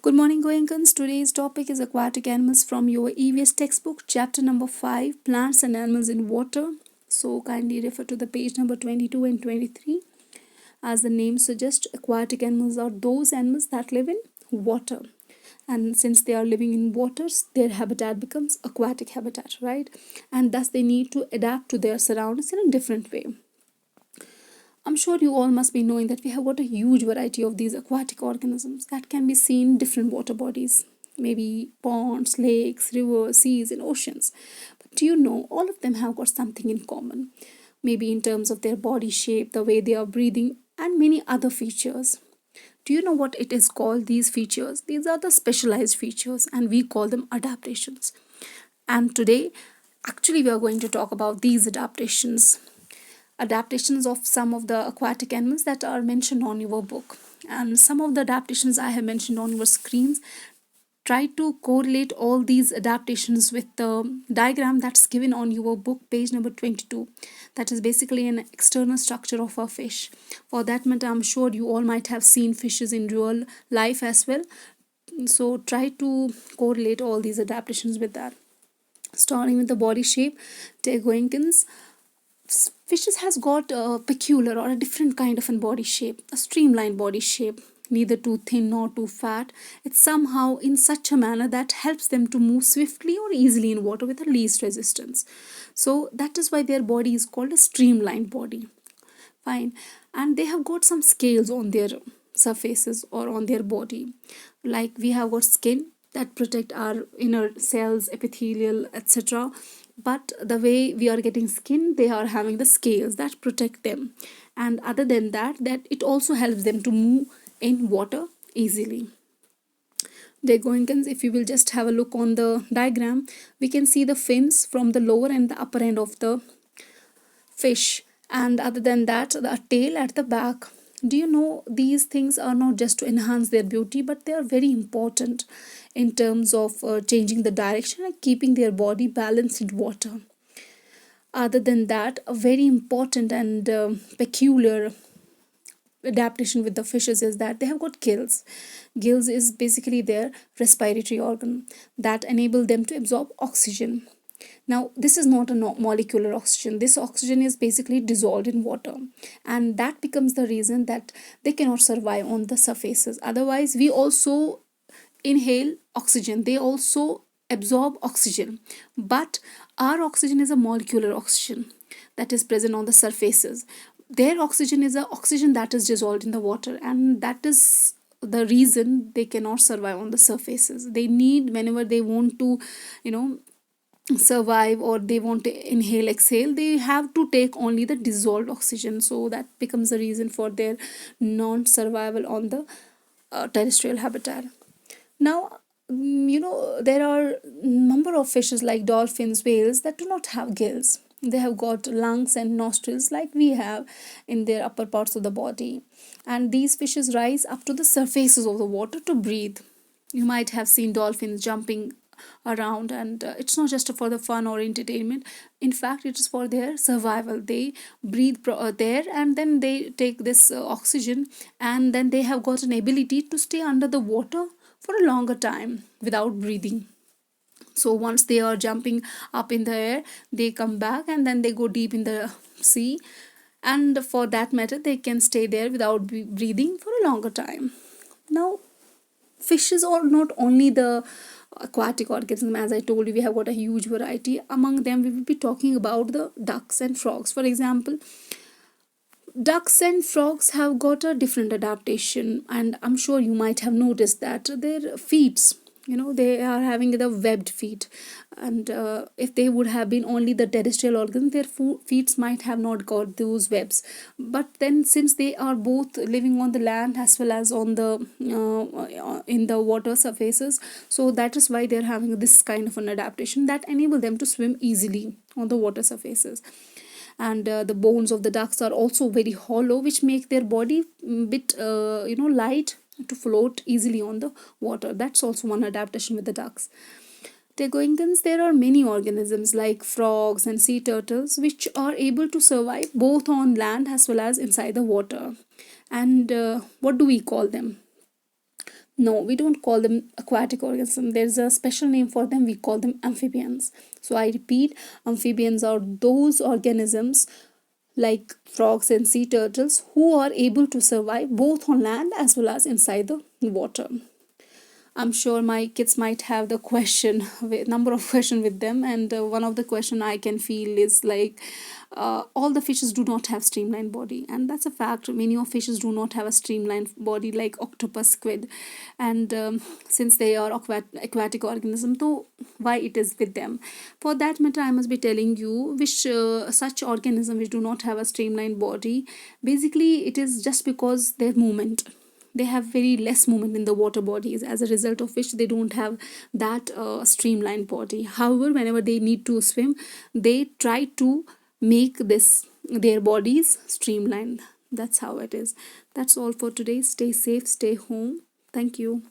Good morning, Goenkans. Today's topic is aquatic animals from your EVS textbook, chapter number 5, Plants and Animals in Water. So, kindly refer to the page number 22 and 23. As the name suggests, aquatic animals are those animals that live in water. And since they are living in waters, their habitat becomes aquatic habitat, right? And thus they need to adapt to their surroundings in a different way. I'm sure you all must be knowing that we have got a huge variety of these aquatic organisms that can be seen in different water bodies, maybe ponds, lakes, rivers, seas, and oceans. But do you know all of them have got something in common? Maybe in terms of their body shape, the way they are breathing, and many other features. Do you know what it is called, these features? These are the specialized features, and we call them adaptations. And today, actually, we are going to talk about these adaptations of some of the aquatic animals that are mentioned on your book. And some of the adaptations I have mentioned on your screens, try to correlate all these adaptations with the diagram that's given on your book, page number 22. That is basically an external structure of a fish. For that matter, I'm sure you all might have seen fishes in real life as well. So try to correlate all these adaptations with that. Starting with the body shape, take Goenkans. Fishes has got a peculiar or a different kind of a body shape, a streamlined body shape, neither too thin nor too fat. It's somehow in such a manner that helps them to move swiftly or easily in water with the least resistance. So that is why their body is called a streamlined body. Fine. And they have got some scales on their surfaces or on their body. Like we have got skin that protect our inner cells, epithelial, etc. But the way we are getting skin, they are having the scales that protect them. And other than that, that it also helps them to move in water easily. The Goenkans, if you will just have a look on the diagram, we can see the fins from the lower and the upper end of the fish, and other than that the tail at the back. Do you know these things are not just to enhance their beauty, but they are very important in terms of changing the direction and keeping their body balanced in water. Other than that, a very important and peculiar adaptation with the fishes is that they have got gills. Gills is basically their respiratory organ that enable them to absorb oxygen. Now, this is not a molecular oxygen. This oxygen is basically dissolved in water, and that becomes the reason that they cannot survive on the surfaces. Otherwise, we also inhale oxygen, they also absorb oxygen, but our oxygen is a molecular oxygen that is present on the surfaces. Their oxygen is a oxygen that is dissolved in the water, and that is the reason they cannot survive on the surfaces. They need, whenever they want to, you know, survive, or they want to inhale, exhale, they have to take only the dissolved oxygen. So that becomes the reason for their non-survival on the terrestrial habitat. Now, there are number of fishes like dolphins, whales that do not have gills. They have got lungs and nostrils like we have in their upper parts of the body, and these fishes rise up to the surfaces of the water to breathe. You might have seen dolphins jumping around, and it's not just for the fun or entertainment. In fact, it is for their survival. They breathe there, and then they take this oxygen, and then they have got an ability to stay under the water for a longer time without breathing. So once they are jumping up in the air, they come back and then they go deep in the sea, and for that matter they can stay there without breathing for a longer time. Now, fishes are not only the aquatic organism. As I told you, we have got a huge variety. Among them, we will be talking about the ducks and frogs. For example, ducks and frogs have got a different adaptation, and I'm sure you might have noticed that their feet, they are having the webbed feet. And if they would have been only the terrestrial organs, their feet might have not got those webs. But then, since they are both living on the land as well as on the in the water surfaces, so that is why they're having this kind of an adaptation that enable them to swim easily on the water surfaces. And the bones of the ducks are also very hollow, which make their body bit light to float easily on the water. That's also one adaptation with the ducks. Goenkans, there are many organisms like frogs and sea turtles which are able to survive both on land as well as inside the water. And what do we call them? No, we don't call them aquatic organisms. There's a special name for them. We call them amphibians. So I repeat, amphibians are those organisms like frogs and sea turtles who are able to survive both on land as well as inside the water. I'm sure my kids might have the question, number of question with them, and one of the question I can feel is like, all the fishes do not have streamlined body, and that's a fact. Many of fishes do not have a streamlined body, like octopus, squid, and since they are aquatic organism, so why it is with them? For that matter, I must be telling you which such organism which do not have a streamlined body. Basically, it is just because their movement, they have very less movement in the water bodies, as a result of which they don't have that streamlined body. However, whenever they need to swim, they try to make this their bodies streamlined. That's how it is. That's all for today. Stay safe, stay home. Thank you.